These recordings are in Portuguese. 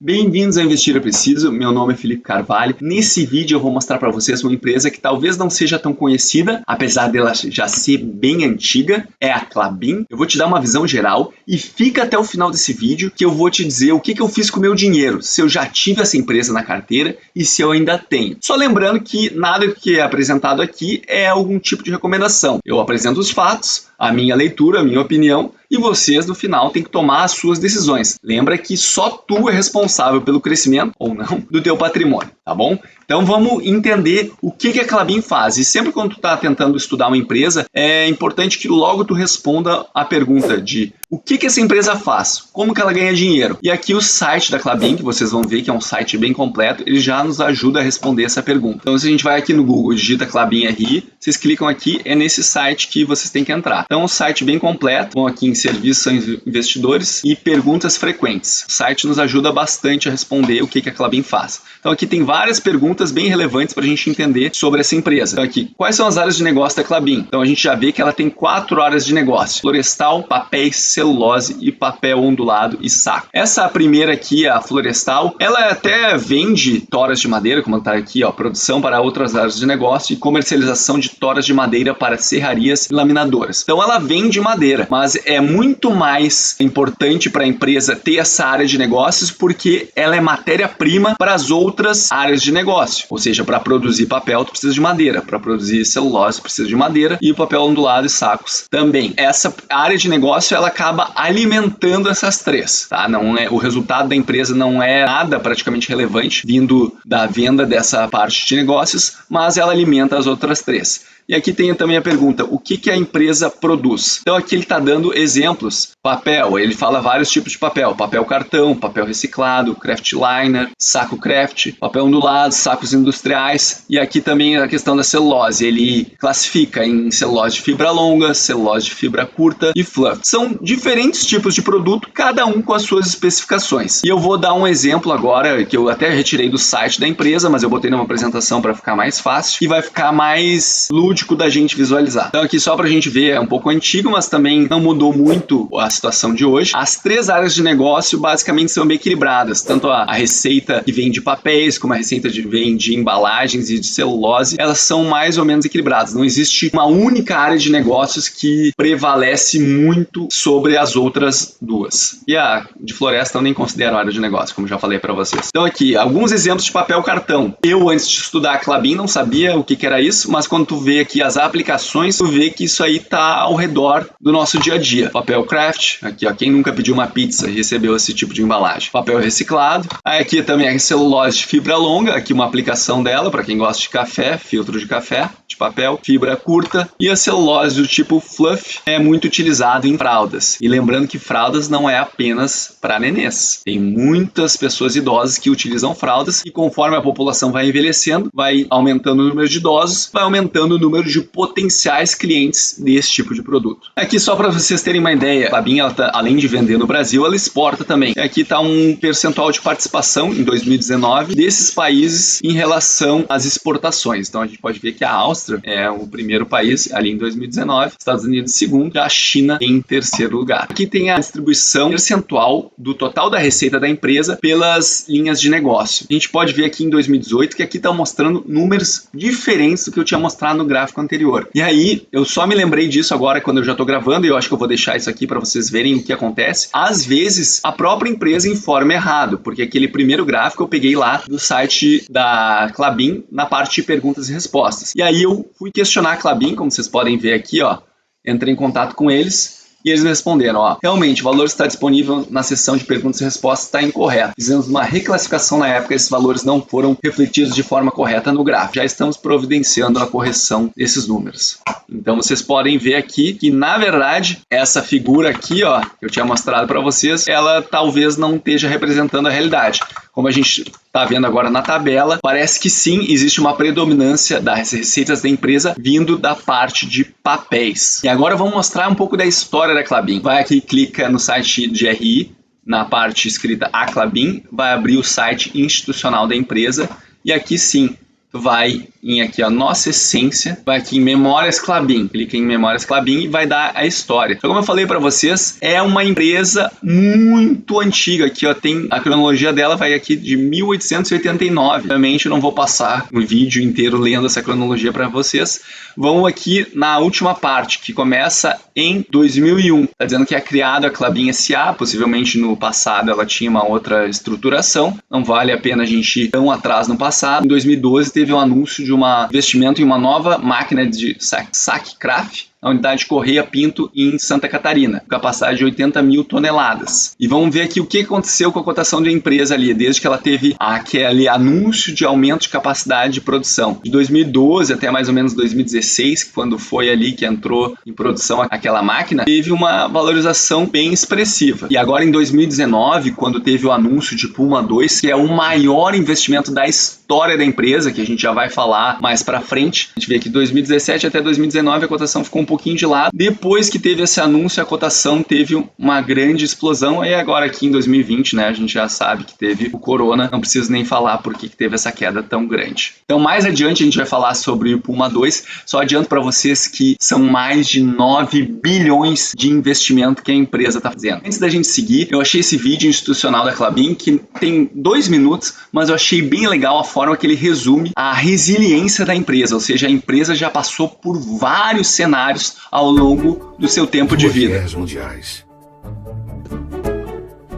Bem-vindos a Investir Eu Preciso, meu nome é Felipe Carvalho. Nesse vídeo eu vou mostrar para vocês uma empresa que talvez não seja tão conhecida, apesar dela já ser bem antiga, é a Klabin. Eu vou te dar uma visão geral e fica até o final desse vídeo que eu vou te dizer o que eu fiz com o meu dinheiro, se eu já tive essa empresa na carteira e se eu ainda tenho. Só lembrando que nada que é apresentado aqui é algum tipo de recomendação. Eu apresento os fatos, a minha leitura, a minha opinião, e vocês no final têm que tomar as suas decisões. Lembra que só tu é responsável pelo crescimento, ou não, do teu patrimônio, tá bom? Então vamos entender o que a Klabin faz. E sempre quando tu está tentando estudar uma empresa, é importante que logo tu responda a pergunta de o que essa empresa faz, como que ela ganha dinheiro. E aqui o site da Klabin, que vocês vão ver que é um site bem completo, ele já nos ajuda a responder essa pergunta. Então se a gente vai aqui no Google, digita Klabin RI, vocês clicam aqui, é nesse site que vocês têm que entrar. Então é um site bem completo, vão aqui em serviços a investidores e perguntas frequentes. O site nos ajuda bastante a responder o que a Klabin faz. Então aqui tem várias perguntas bem relevantes para a gente entender sobre essa empresa. Então aqui, quais são as áreas de negócio da Klabin? Então a gente já vê que ela tem 4 áreas de negócio: florestal, papéis, celulose e papel ondulado e saco. Essa primeira aqui, a florestal, ela até vende toras de madeira, como está aqui, ó, produção para outras áreas de negócio e comercialização de toras de madeira para serrarias e laminadoras. Então ela vende madeira, mas é muito mais importante para a empresa ter essa área de negócios porque ela é matéria-prima para as outras áreas de negócio. Ou seja, para produzir papel tu precisa de madeira, para produzir celulose tu precisa de madeira e o papel ondulado e sacos também. Essa área de negócio ela acaba alimentando essas três, tá? Não é, o resultado da empresa não é nada praticamente relevante vindo da venda dessa parte de negócios, mas ela alimenta as outras três. E aqui tem também a pergunta, o que a empresa produz? Então aqui ele está dando exemplos. Papel, ele fala vários tipos de papel. Papel cartão, papel reciclado, craft liner, saco craft, papel ondulado, sacos industriais. E aqui também a questão da celulose. Ele classifica em celulose de fibra longa, celulose de fibra curta e fluff. São diferentes tipos de produto, cada um com as suas especificações. E eu vou dar um exemplo agora, que eu até retirei do site da empresa, mas eu botei numa apresentação para ficar mais fácil. E vai ficar mais lúdico da gente visualizar. Então aqui só para a gente ver, é um pouco antigo, mas também não mudou muito a situação de hoje. As 3 áreas de negócio basicamente são bem equilibradas, tanto a receita que vem de papéis, como a receita que vem de embalagens e de celulose, elas são mais ou menos equilibradas. Não existe uma única área de negócios que prevalece muito sobre as outras duas. E a de floresta eu nem considero área de negócio, como já falei para vocês. Então aqui, alguns exemplos de papel cartão. Eu, antes de estudar a Klabin, não sabia o que era isso, mas quando tu vê aqui as aplicações, tu vê que isso aí tá ao redor do nosso dia a dia. Papel craft, aqui ó, quem nunca pediu uma pizza e recebeu esse tipo de embalagem. Papel reciclado. Aí aqui também a celulose de fibra longa, aqui uma aplicação dela para quem gosta de café, filtro de café, de papel, fibra curta. E a celulose do tipo fluff é muito utilizado em fraldas. E lembrando que fraldas não é apenas para nenês. Tem muitas pessoas idosas que utilizam fraldas e conforme a população vai envelhecendo, vai aumentando o número de idosos, vai aumentando o número de potenciais clientes desse tipo de produto. Aqui só para vocês terem uma ideia, a Klabin, além de vender no Brasil, ela exporta também. Aqui está um percentual de participação em 2019 desses países em relação às exportações. Então a gente pode ver que a Áustria é o primeiro país ali em 2019, Estados Unidos em segundo e a China em terceiro lugar. Aqui tem a distribuição percentual do total da receita da empresa pelas linhas de negócio. A gente pode ver aqui em 2018 que aqui está mostrando números diferentes do que eu tinha mostrado no gráfico anterior. E aí, eu só me lembrei disso agora quando eu já estou gravando e eu acho que eu vou deixar isso aqui para vocês verem o que acontece. Às vezes, a própria empresa informa errado, porque aquele primeiro gráfico eu peguei lá do site da Klabin na parte de perguntas e respostas. E aí eu fui questionar a Klabin, como vocês podem ver aqui, ó, entrei em contato com eles. E eles me responderam, ó, realmente o valor está disponível na seção de perguntas e respostas, está incorreto. Fizemos uma reclassificação na época, esses valores não foram refletidos de forma correta no gráfico. Já estamos providenciando a correção desses números. Então vocês podem ver aqui que, na verdade, essa figura aqui, ó, que eu tinha mostrado para vocês, ela talvez não esteja representando a realidade. Como a gente está vendo agora na tabela, parece que sim, existe uma predominância das receitas da empresa vindo da parte de papéis. E agora vamos mostrar um pouco da história da Klabin. Vai aqui, clica no site de RI, na parte escrita A Klabin, vai abrir o site institucional da empresa e aqui sim tu vai em aqui, ó, Nossa Essência, vai aqui em Memórias Klabin, clica em Memórias Klabin e vai dar a história. Então, como eu falei para vocês, é uma empresa muito antiga, aqui ó, tem a cronologia dela, vai aqui de 1889. Obviamente eu não vou passar um vídeo inteiro lendo essa cronologia para vocês. Vamos aqui na última parte, que começa em 2001. Está dizendo que é criada a Klabin SA, possivelmente no passado ela tinha uma outra estruturação, não vale a pena a gente ir tão atrás no passado. Em 2012 teve um anúncio de um investimento em uma nova máquina de saque Kraft, na unidade Correia Pinto, em Santa Catarina, com capacidade de 80 mil toneladas. E vamos ver aqui o que aconteceu com a cotação da empresa ali, desde que ela teve aquele anúncio de aumento de capacidade de produção. De 2012 até mais ou menos 2016, quando foi ali que entrou em produção aquela máquina, teve uma valorização bem expressiva. E agora em 2019, quando teve o anúncio de Puma II, que é o maior investimento da história da empresa, que a gente já vai falar mais para frente, a gente vê que de 2017 até 2019 a cotação ficou um pouquinho de lado. Depois que teve esse anúncio, a cotação teve uma grande explosão. Aí agora aqui em 2020, né, a gente já sabe que teve o Corona, não preciso nem falar por que teve essa queda tão grande. Então mais adiante a gente vai falar sobre o Puma II. Só adianto para vocês que são mais de 9 bilhões de investimento que a empresa está fazendo. Antes da gente seguir, eu achei esse vídeo institucional da Klabin, que tem 2 minutos, mas eu achei bem legal a forma que ele resume a resiliência da empresa, ou seja, a empresa já passou por vários cenários ao longo do seu tempo de vida. Guerras mundiais,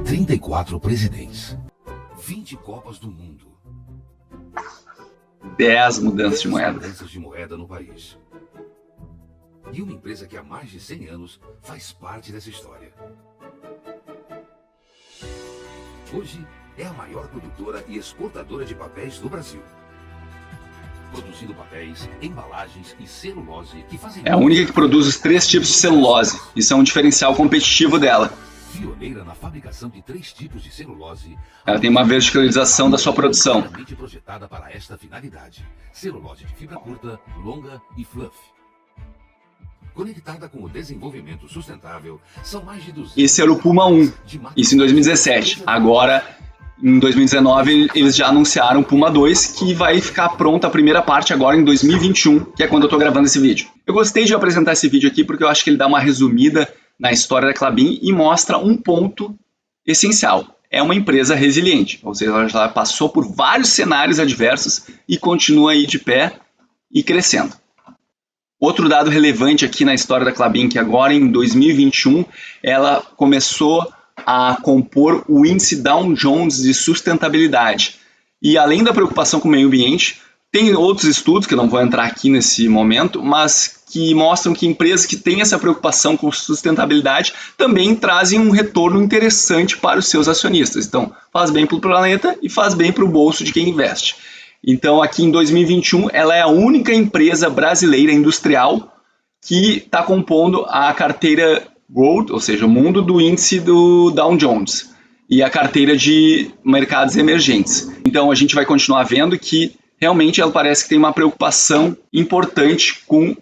34 presidentes, 20 Copas do Mundo, 10 mudanças de moeda. Mudanças de moeda no país. E uma empresa que há mais de 100 anos faz parte dessa história. Hoje é a maior produtora e exportadora de papéis do Brasil. Produzindo papéis, embalagens e celulose que fazem... É a única que produz os 3 tipos de celulose. Isso é um diferencial competitivo dela. Pioneira na fabricação de 3 tipos de celulose. Ela tem uma verticalização da sua produção. Projetada para esta finalidade. Celulose de fibra curta, longa e fluff. Conectada com o desenvolvimento sustentável, são mais de 200... Esse era o Puma I, isso em 2017. Agora, em 2019, eles já anunciaram o Puma II, que vai ficar pronta a primeira parte agora em 2021, que é quando eu estou gravando esse vídeo. Eu gostei de apresentar esse vídeo aqui porque eu acho que ele dá uma resumida na história da Klabin e mostra um ponto essencial. É uma empresa resiliente, ou seja, ela já passou por vários cenários adversos e continua aí de pé e crescendo. Outro dado relevante aqui na história da Klabin, que agora em 2021, ela começou a compor o índice Dow Jones de sustentabilidade. E além da preocupação com o meio ambiente, tem outros estudos, que eu não vou entrar aqui nesse momento, mas que mostram que empresas que têm essa preocupação com sustentabilidade também trazem um retorno interessante para os seus acionistas. Então, faz bem para o planeta e faz bem para o bolso de quem investe. Então, aqui em 2021, ela é a única empresa brasileira industrial que está compondo a carteira Gold, ou seja, o mundo do índice do Dow Jones, e a carteira de mercados emergentes. Então, a gente vai continuar vendo que realmente ela parece que tem uma preocupação importante com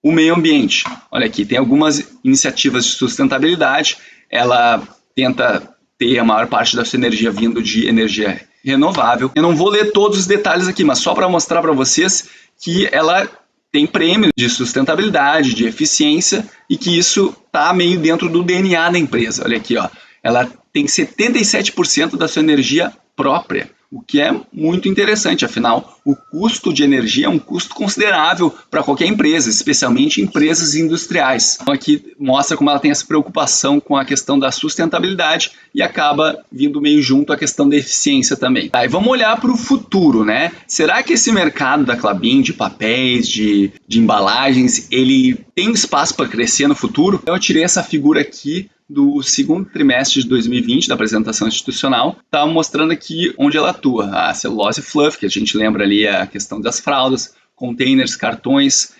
o meio ambiente. Olha aqui, tem algumas iniciativas de sustentabilidade, ela tenta ter a maior parte da sua energia vindo de energia renovável. Eu não vou ler todos os detalhes aqui, mas só para mostrar para vocês que ela tem prêmio de sustentabilidade, de eficiência, e que isso está meio dentro do DNA da empresa. Olha aqui, ó, ela tem 77% da sua energia própria, o que é muito interessante, afinal, o custo de energia é um custo considerável para qualquer empresa, especialmente empresas industriais. Então aqui mostra como ela tem essa preocupação com a questão da sustentabilidade e acaba vindo meio junto à questão da eficiência também. Tá, e vamos olhar para o futuro, né? Será que esse mercado da Klabin, de papéis, de embalagens, ele tem espaço para crescer no futuro? Então eu tirei essa figura aqui do segundo trimestre de 2020, da apresentação institucional, está mostrando aqui onde ela atua. A celulose fluff, que a gente lembra ali a questão das fraldas, containers, cartões,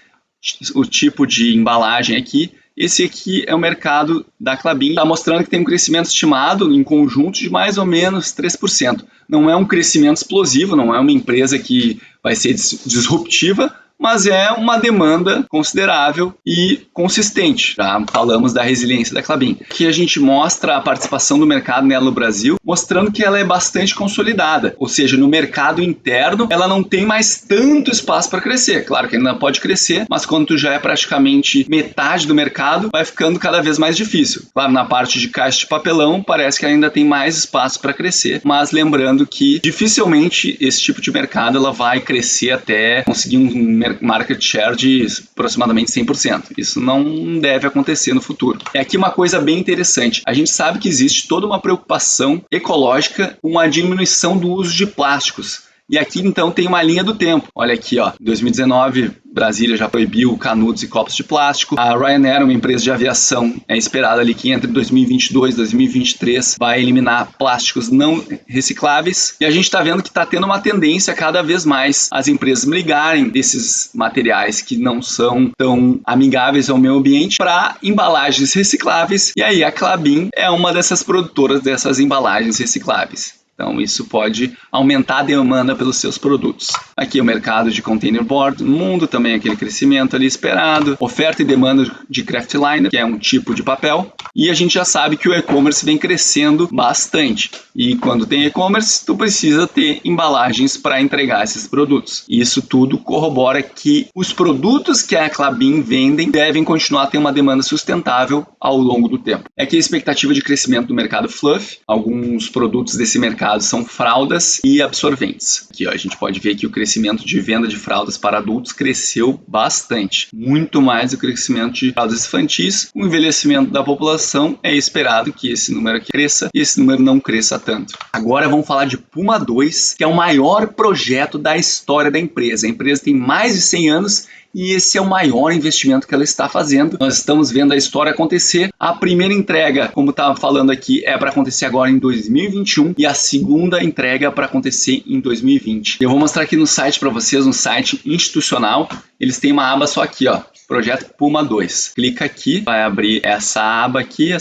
o tipo de embalagem aqui. Esse aqui é o mercado da Klabin, está mostrando que tem um crescimento estimado em conjunto de mais ou menos 3%. Não é um crescimento explosivo, não é uma empresa que vai ser disruptiva, mas é uma demanda considerável e consistente. Já falamos da resiliência da Klabin. Aqui a gente mostra a participação do mercado nela no Brasil, mostrando que ela é bastante consolidada, ou seja, no mercado interno ela não tem mais tanto espaço para crescer. Claro que ainda pode crescer, mas quando tu já é praticamente metade do mercado, vai ficando cada vez mais difícil. Claro, na parte de caixa de papelão parece que ainda tem mais espaço para crescer, mas lembrando que dificilmente esse tipo de mercado ela vai crescer até conseguir um market share de aproximadamente 100%. Isso não deve acontecer no futuro. É aqui uma coisa bem interessante. A gente sabe que existe toda uma preocupação ecológica com a diminuição do uso de plásticos. E aqui então tem uma linha do tempo. Olha aqui, ó, 2019, Brasília já proibiu canudos e copos de plástico. A Ryanair, uma empresa de aviação, é esperada ali que entre 2022 e 2023 vai eliminar plásticos não recicláveis. E a gente está vendo que está tendo uma tendência cada vez mais as empresas migrarem desses materiais que não são tão amigáveis ao meio ambiente para embalagens recicláveis. E aí a Klabin é uma dessas produtoras dessas embalagens recicláveis. Então, isso pode aumentar a demanda pelos seus produtos. Aqui é o mercado de containerboard no mundo, também aquele crescimento ali esperado. Oferta e demanda de craftliner, que é um tipo de papel. E a gente já sabe que o e-commerce vem crescendo bastante. E quando tem e-commerce, tu precisa ter embalagens para entregar esses produtos. E isso tudo corrobora que os produtos que a Klabin vendem devem continuar a ter uma demanda sustentável ao longo do tempo. Aqui a expectativa de crescimento do mercado fluff. Alguns produtos desse mercado são fraldas e absorventes. Aqui ó, a gente pode ver que o crescimento de venda de fraldas para adultos cresceu bastante, muito mais do que o crescimento de fraldas infantis. O envelhecimento da população é esperado que esse número aqui cresça e esse número não cresça tanto. Agora vamos falar de Puma 2, que é o maior projeto da história da empresa. A empresa tem mais de 100 anos e esse é o maior investimento que ela está fazendo. Nós estamos vendo a história acontecer. A primeira entrega, como estava falando aqui, é para acontecer agora em 2021 e a segunda entrega para acontecer em 2020. Eu vou mostrar aqui no site para vocês, um site institucional. Eles têm uma aba só aqui, ó, Projeto Puma 2. Clica aqui, vai abrir essa aba aqui,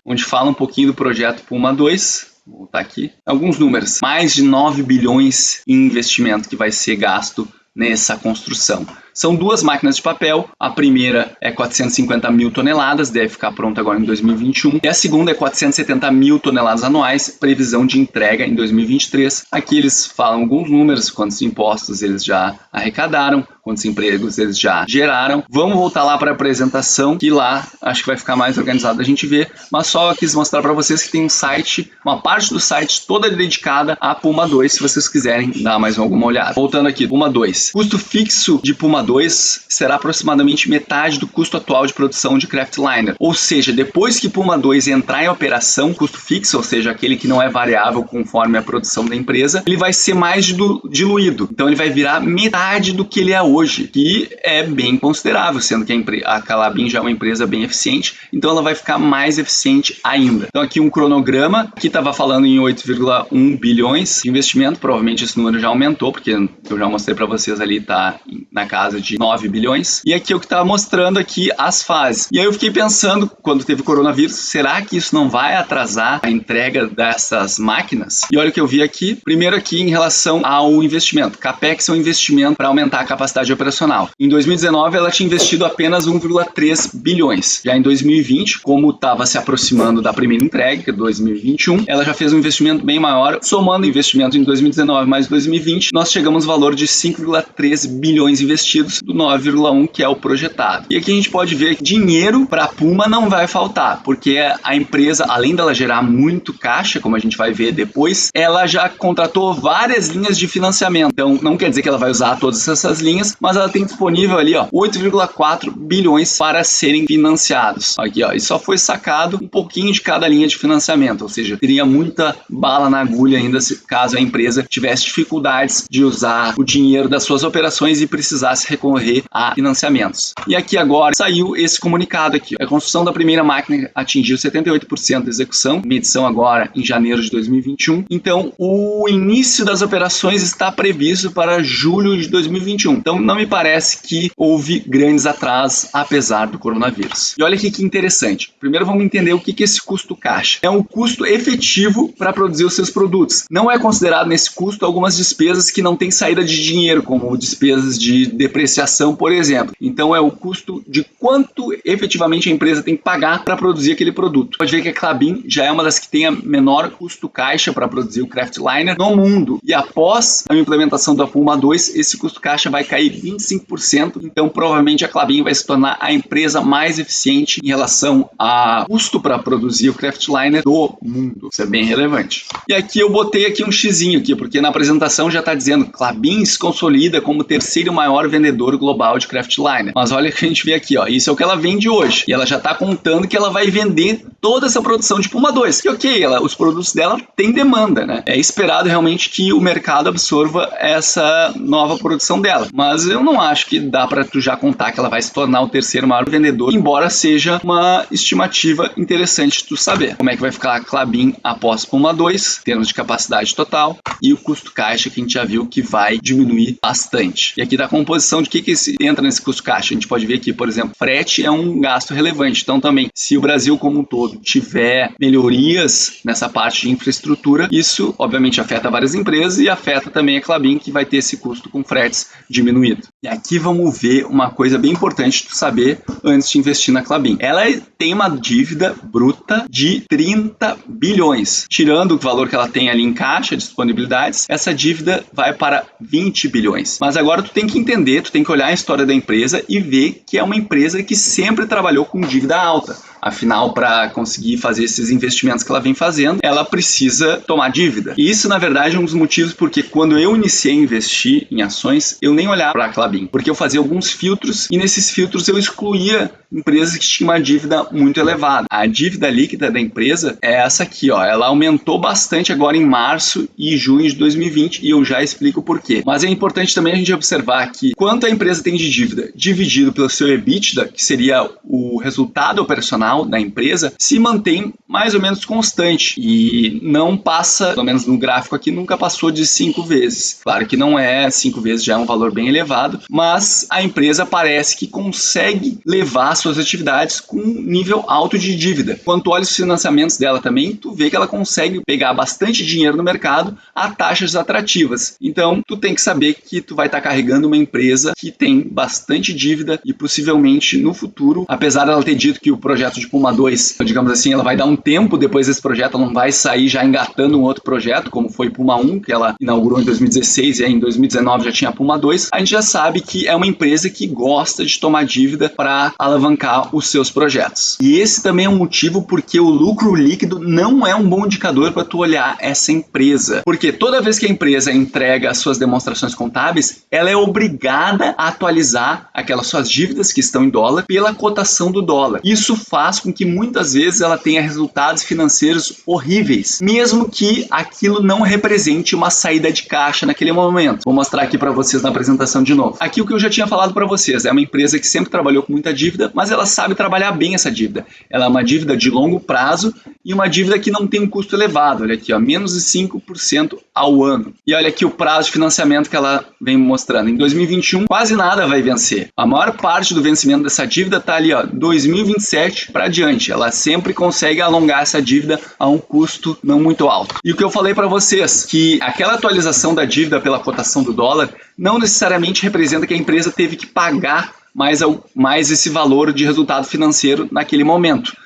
onde fala um pouquinho do Projeto Puma 2. Vou voltar aqui. Alguns números. Mais de 9 bilhões em investimento que vai ser gasto nessa construção. São duas máquinas de papel. A primeira é 450 mil toneladas, deve ficar pronta agora em 2021. E a segunda é 470 mil toneladas anuais, previsão de entrega em 2023. Aqui eles falam alguns números, quantos impostos eles já arrecadaram, quantos empregos eles já geraram. Vamos voltar lá para a apresentação, que lá acho que vai ficar mais organizado a gente ver. Mas só quis mostrar para vocês que tem um site, uma parte do site toda dedicada a Puma 2, se vocês quiserem dar mais alguma olhada. Voltando aqui, Puma 2. Custo fixo de Puma 2 será aproximadamente metade do custo atual de produção de craftliner. Ou seja, depois que Puma 2 entrar em operação, custo fixo, ou seja, aquele que não é variável conforme a produção da empresa, ele vai ser mais diluído. Então ele vai virar metade do que ele é hoje, que é bem considerável, sendo que a Klabin já é uma empresa bem eficiente, então ela vai ficar mais eficiente ainda. Então aqui um cronograma, aqui estava falando em 8,1 bilhões de investimento, provavelmente esse número já aumentou, porque eu já mostrei para vocês ali, tá na casa de 9 bilhões. E aqui é o que estava mostrando aqui as fases. E aí eu fiquei pensando, quando teve coronavírus, será que isso não vai atrasar a entrega dessas máquinas? E olha o que eu vi aqui. Primeiro aqui em relação ao investimento. CAPEX é um investimento para aumentar a capacidade operacional. Em 2019 ela tinha investido apenas 1,3 bilhões. Já em 2020, como estava se aproximando da primeira entrega, que é 2021, ela já fez um investimento bem maior. Somando o investimento em 2019 mais 2020, nós chegamos ao valor de 5,3 bilhões investidos do 9,1 que é o projetado. E aqui a gente pode ver que dinheiro para a Puma não vai faltar, porque a empresa, além dela gerar muito caixa, como a gente vai ver depois, ela já contratou várias linhas de financiamento. Então não quer dizer que ela vai usar todas essas linhas, mas ela tem disponível ali, ó, 8,4 bilhões para serem financiados. Aqui, ó, e só foi sacado um pouquinho de cada linha de financiamento, ou seja, teria muita bala na agulha ainda se caso a empresa tivesse dificuldades de usar o dinheiro das suas operações e precisasse recorrer a financiamentos. E aqui agora saiu esse comunicado aqui. A construção da primeira máquina atingiu 78% da execução, medição agora em janeiro de 2021. Então, o início das operações está previsto para julho de 2021. Então, não me parece que houve grandes atrasos, apesar do coronavírus. E olha aqui que interessante. Primeiro, vamos entender o que é esse custo caixa. É um custo efetivo para produzir os seus produtos. Não é considerado nesse custo algumas despesas que não têm saída de dinheiro, como despesas de depreciação, por exemplo. Então, é o custo de quanto efetivamente a empresa tem que pagar para produzir aquele produto. Pode ver que a Klabin já é uma das que tem a menor custo caixa para produzir o Kraftliner no mundo. E após a implementação da Puma 2, esse custo caixa vai cair 25%. Então, provavelmente a Klabin vai se tornar a empresa mais eficiente em relação a custo para produzir o Kraftliner do mundo. Isso é bem relevante. E aqui eu botei aqui um xizinho aqui, porque na apresentação já está dizendo que Klabin se consolida como o terceiro maior vendedor global de Kraftliner. Mas olha o que a gente vê aqui, ó. Isso é o que ela vende hoje. E ela já está contando que ela vai vender toda essa produção de Puma 2. Que ok, os produtos dela têm demanda, né? É esperado realmente que o mercado absorva essa nova produção dela. Mas eu não acho que dá para tu já contar que ela vai se tornar o terceiro maior vendedor, embora seja uma estimativa interessante tu saber como é que vai ficar a Klabin após Puma 2, em termos de capacidade total, e o custo caixa que a gente já viu que vai diminuir bastante. E aqui da composição de que entra nesse custo caixa. A gente pode ver aqui, por exemplo, frete é um gasto relevante. Então também, se o Brasil como um todo tiver melhorias nessa parte de infraestrutura, isso obviamente afeta várias empresas e afeta também a Klabin, que vai ter esse custo com fretes diminuído. E aqui vamos ver uma coisa bem importante tu saber antes de investir na Klabin. Ela tem uma dívida bruta de 30 bilhões. Tirando o valor que ela tem ali em caixa, disponibilidades, essa dívida vai para 20 bilhões. Mas agora tu tem que entender, tu tem que olhar a história da empresa e ver que é uma empresa que sempre trabalhou com dívida alta. Afinal, para conseguir fazer esses investimentos que ela vem fazendo, ela precisa tomar dívida. E isso, na verdade, é um dos motivos porque quando eu iniciei a investir em ações, eu nem olhava para a Klabin, porque eu fazia alguns filtros e nesses filtros eu excluía empresas que tinham uma dívida muito elevada. A dívida líquida da empresa é essa aqui, ó. Ela aumentou bastante agora em março e junho de 2020 e eu já explico por quê. Mas é importante também a gente observar que quanto a empresa tem de dívida dividido pelo seu EBITDA, que seria o resultado operacional da empresa, se mantém mais ou menos constante e não passa, pelo menos no gráfico aqui, nunca passou de 5 vezes. Claro que não é 5 vezes, já é um valor bem elevado, mas a empresa parece que consegue levar suas atividades com um nível alto de dívida. Quando tu olha os financiamentos dela também, tu vê que ela consegue pegar bastante dinheiro no mercado a taxas atrativas. Então, tu tem que saber que tu vai estar carregando uma empresa que tem bastante dívida e possivelmente no futuro, apesar dela ter dito que o projeto de Puma 2, digamos assim, ela vai dar um tempo depois desse projeto, ela não vai sair já engatando um outro projeto, como foi Puma 1, que ela inaugurou em 2016 e aí em 2019 já tinha a Puma 2, a gente já sabe que é uma empresa que gosta de tomar dívida para alavancar os seus projetos. E esse também é um motivo porque o lucro líquido não é um bom indicador para tu olhar essa empresa. Porque toda vez que a empresa entrega as suas demonstrações contábeis, ela é obrigada a atualizar aquelas suas dívidas que estão em dólar pela cotação do dólar. Isso faz com que muitas vezes ela tenha resultados financeiros horríveis, mesmo que aquilo não represente uma saída de caixa naquele momento. Vou mostrar aqui para vocês na apresentação de novo. Aqui o que eu já tinha falado para vocês, é uma empresa que sempre trabalhou com muita dívida, mas ela sabe trabalhar bem essa dívida. Ela é uma dívida de longo prazo e uma dívida que não tem um custo elevado. Olha aqui, ó, menos de 5% ao ano. E olha aqui o prazo de financiamento que ela vem mostrando. Em 2021, quase nada vai vencer. A maior parte do vencimento dessa dívida está ali, ó, 2027 para adiante. Ela sempre consegue alongar essa dívida a um custo não muito alto. E o que eu falei para vocês, que aquela atualização da dívida pela cotação do dólar não necessariamente representa que a empresa teve que pagar mais esse valor de resultado financeiro naquele momento.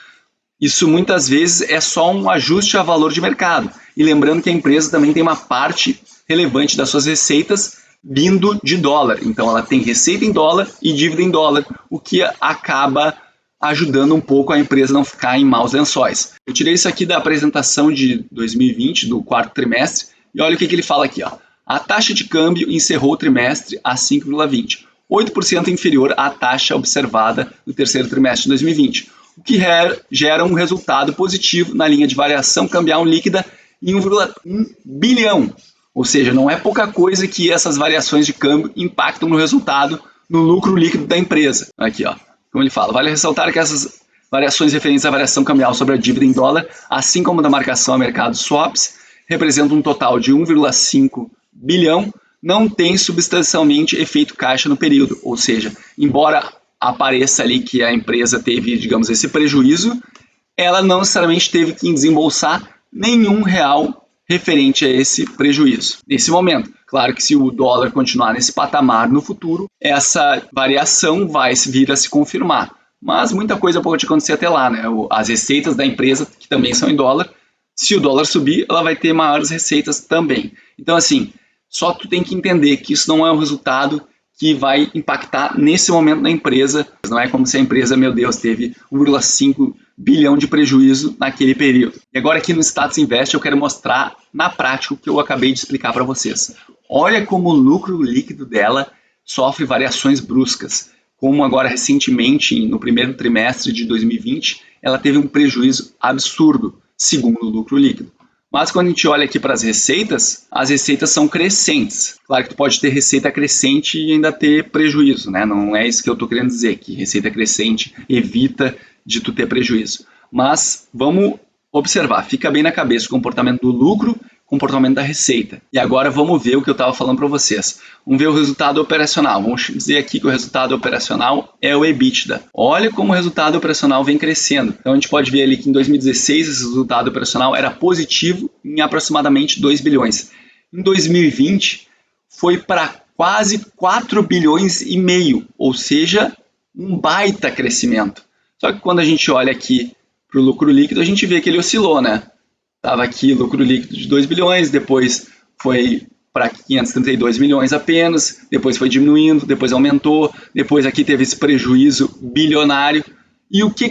Isso muitas vezes é só um ajuste a valor de mercado. E lembrando que a empresa também tem uma parte relevante das suas receitas vindo de dólar. Então ela tem receita em dólar e dívida em dólar, o que acaba ajudando um pouco a empresa a não ficar em maus lençóis. Eu tirei isso aqui da apresentação de 2020, do quarto trimestre, e olha o que ele fala aqui, ó. A taxa de câmbio encerrou o trimestre a 5,20, 8% inferior à taxa observada no terceiro trimestre de 2020, o que gera um resultado positivo na linha de variação cambial líquida em 1,1 bilhão. Ou seja, não é pouca coisa que essas variações de câmbio impactam no resultado no lucro líquido da empresa. Aqui, ó, como ele fala, vale ressaltar que essas variações referentes à variação cambial sobre a dívida em dólar, assim como da marcação a mercado swaps, representam um total de 1,5 bilhão, não tem substancialmente efeito caixa no período, ou seja, embora apareça ali que a empresa teve, digamos, esse prejuízo, ela não necessariamente teve que desembolsar nenhum real referente a esse prejuízo. Nesse momento, claro que se o dólar continuar nesse patamar no futuro, essa variação vai vir a se confirmar. Mas muita coisa pode acontecer até lá, né? As receitas da empresa, que também são em dólar, se o dólar subir, ela vai ter maiores receitas também. Então, assim, só tu tem que entender que isso não é um resultado que vai impactar nesse momento na empresa. Não é como se a empresa, meu Deus, teve 1,5 bilhão de prejuízo naquele período. E agora aqui no Status Invest eu quero mostrar na prática o que eu acabei de explicar para vocês. Olha como o lucro líquido dela sofre variações bruscas. Como agora recentemente, no primeiro trimestre de 2020, ela teve um prejuízo absurdo, segundo o lucro líquido. Mas quando a gente olha aqui para as receitas são crescentes. Claro que tu pode ter receita crescente e ainda ter prejuízo, né? Não é isso que eu estou querendo dizer, que receita crescente evita de tu ter prejuízo. Mas vamos observar, fica bem na cabeça o comportamento do lucro, comportamento da receita. E agora vamos ver o que eu estava falando para vocês. Vamos ver o resultado operacional. Vamos dizer aqui que o resultado operacional é o EBITDA. Olha como o resultado operacional vem crescendo. Então a gente pode ver ali que em 2016 esse resultado operacional era positivo em aproximadamente 2 bilhões. Em 2020 foi para quase 4 bilhões e meio, ou seja, um baita crescimento. Só que quando a gente olha aqui para o lucro líquido, a gente vê que ele oscilou, né? Estava aqui lucro líquido de 2 bilhões, depois foi para 532 milhões apenas, depois foi diminuindo, depois aumentou, depois aqui teve esse prejuízo bilionário. E o que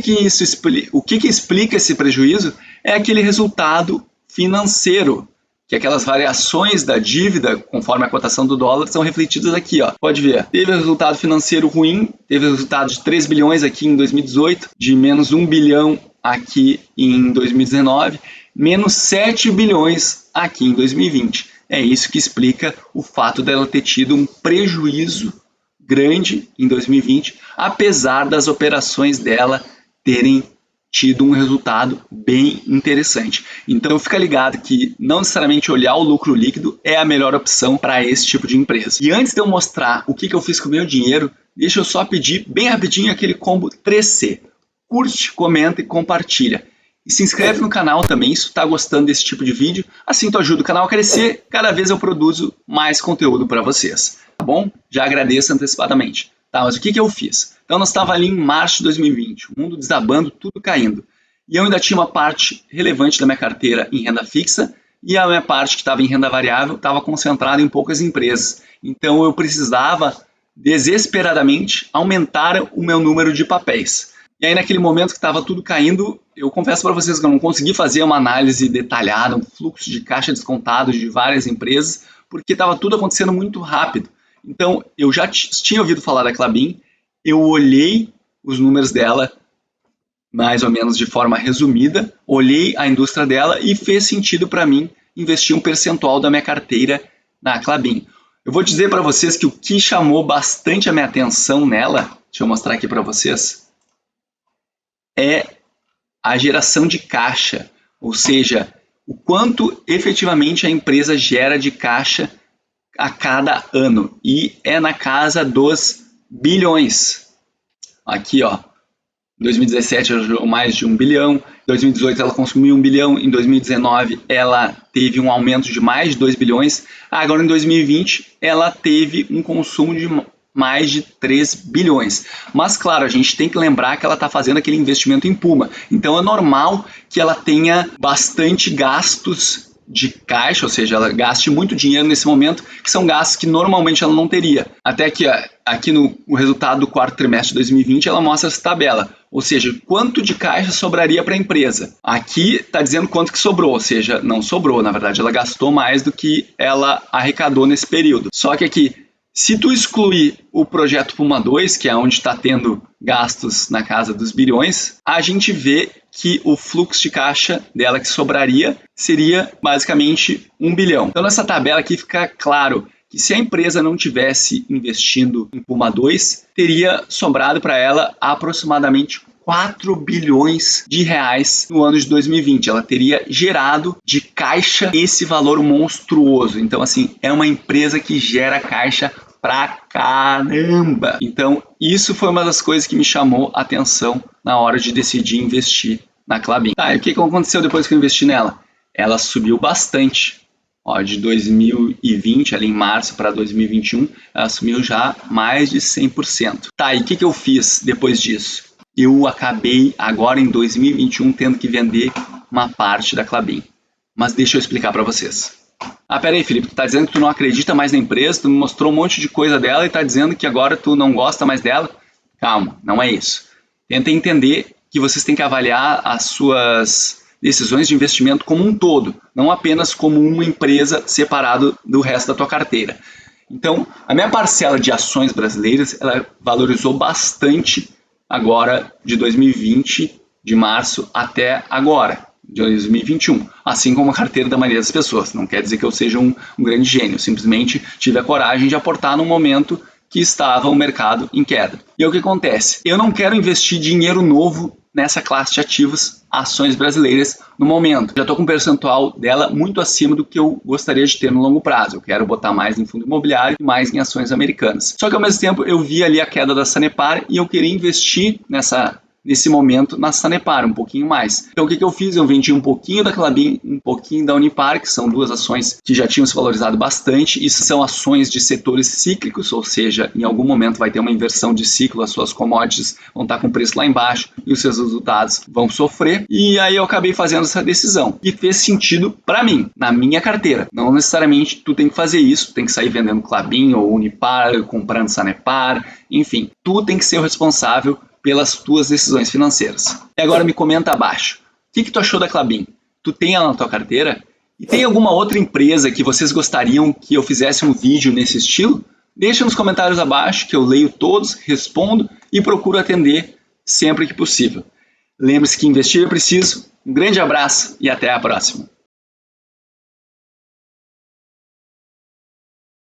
explica esse prejuízo é aquele resultado financeiro, que aquelas variações da dívida, conforme a cotação do dólar, são refletidas aqui, ó. Pode ver, teve resultado financeiro ruim, teve resultado de 3 bilhões aqui em 2018, de menos 1 bilhão aqui em 2019, menos 7 bilhões aqui em 2020. É isso que explica o fato dela ter tido um prejuízo grande em 2020, apesar das operações dela terem tido um resultado bem interessante. Então fica ligado que não necessariamente olhar o lucro líquido é a melhor opção para esse tipo de empresa. E antes de eu mostrar o que eu fiz com o meu dinheiro, deixa eu só pedir bem rapidinho aquele combo 3C. Curte, comenta e compartilha. E se inscreve no canal também, se tu está gostando desse tipo de vídeo, assim tu ajuda o canal a crescer, cada vez eu produzo mais conteúdo para vocês, tá bom? Já agradeço antecipadamente. Tá, mas o que eu fiz? Então nós estávamos ali em março de 2020, o mundo desabando, tudo caindo. E eu ainda tinha uma parte relevante da minha carteira em renda fixa e a minha parte que estava em renda variável estava concentrada em poucas empresas. Então eu precisava desesperadamente aumentar o meu número de papéis. E aí naquele momento que estava tudo caindo, eu confesso para vocês que eu não consegui fazer uma análise detalhada, um fluxo de caixa descontado de várias empresas, porque estava tudo acontecendo muito rápido. Então, eu já tinha ouvido falar da Klabin, eu olhei os números dela mais ou menos de forma resumida, olhei a indústria dela e fez sentido para mim investir um percentual da minha carteira na Klabin. Eu vou dizer para vocês que o que chamou bastante a minha atenção nela, deixa eu mostrar aqui para vocês, é a geração de caixa, ou seja, o quanto efetivamente a empresa gera de caixa a cada ano, e é na casa dos bilhões. Aqui, ó, em 2017 ela gerou mais de 1 bilhão, em 2018 ela consumiu 1 bilhão, em 2019 ela teve um aumento de mais de 2 bilhões, agora em 2020 ela teve um consumo de mais de 3 bilhões. Mas, claro, a gente tem que lembrar que ela está fazendo aquele investimento em Puma. Então, é normal que ela tenha bastante gastos de caixa, ou seja, ela gaste muito dinheiro nesse momento, que são gastos que normalmente ela não teria. Até que aqui no resultado do quarto trimestre de 2020, ela mostra essa tabela. Ou seja, quanto de caixa sobraria para a empresa. Aqui está dizendo quanto que sobrou, ou seja, não sobrou. Na verdade, ela gastou mais do que ela arrecadou nesse período. Só que aqui, se tu excluir o projeto Puma 2, que é onde está tendo gastos na casa dos bilhões, a gente vê que o fluxo de caixa dela que sobraria seria basicamente 1 bilhão. Então nessa tabela aqui fica claro que se a empresa não tivesse investindo em Puma 2, teria sobrado para ela aproximadamente 4 bilhões de reais no ano de 2020. Ela teria gerado de caixa esse valor monstruoso. Então, assim, é uma empresa que gera caixa pra caramba. Então, isso foi uma das coisas que me chamou a atenção na hora de decidir investir na Klabin. Tá, e o que aconteceu depois que eu investi nela? Ela subiu bastante. Ó, de 2020, ali em março para 2021, ela subiu já mais de 100%. Tá, e o que eu fiz depois disso? Eu acabei agora em 2021 tendo que vender uma parte da Klabin. Mas deixa eu explicar para vocês. Ah, pera aí, Felipe, tu tá dizendo que tu não acredita mais na empresa, tu me mostrou um monte de coisa dela e tá dizendo que agora tu não gosta mais dela? Calma, não é isso. Tenta entender que vocês têm que avaliar as suas decisões de investimento como um todo, não apenas como uma empresa separada do resto da tua carteira. Então, a minha parcela de ações brasileiras, ela valorizou bastante agora de 2020, de março até agora, de 2021, assim como a carteira da maioria das pessoas. Não quer dizer que eu seja um grande gênio, simplesmente tive a coragem de aportar num momento que estava o mercado em queda. E o que acontece? Eu não quero investir dinheiro novo nessa classe de ativos, ações brasileiras, no momento. Já estou com um percentual dela muito acima do que eu gostaria de ter no longo prazo. Eu quero botar mais em fundo imobiliário e mais em ações americanas. Só que ao mesmo tempo eu vi ali a queda da Sanepar e eu queria investir nesse momento na Sanepar, um pouquinho mais. Então o que eu fiz? Eu vendi um pouquinho da Klabin, um pouquinho da Unipar, que são duas ações que já tinham se valorizado bastante. Isso são ações de setores cíclicos, ou seja, em algum momento vai ter uma inversão de ciclo, as suas commodities vão estar com o preço lá embaixo e os seus resultados vão sofrer. E aí eu acabei fazendo essa decisão. E fez sentido para mim, na minha carteira. Não necessariamente tu tem que fazer isso, tem que sair vendendo Klabin ou Unipar, comprando Sanepar, enfim. Tu tem que ser o responsável pelas tuas decisões financeiras. E agora me comenta abaixo. O que tu achou da Klabin? Tu tem ela na tua carteira? E tem alguma outra empresa que vocês gostariam que eu fizesse um vídeo nesse estilo? Deixa nos comentários abaixo que eu leio todos, respondo e procuro atender sempre que possível. Lembre-se que investir é preciso. Um grande abraço e até a próxima.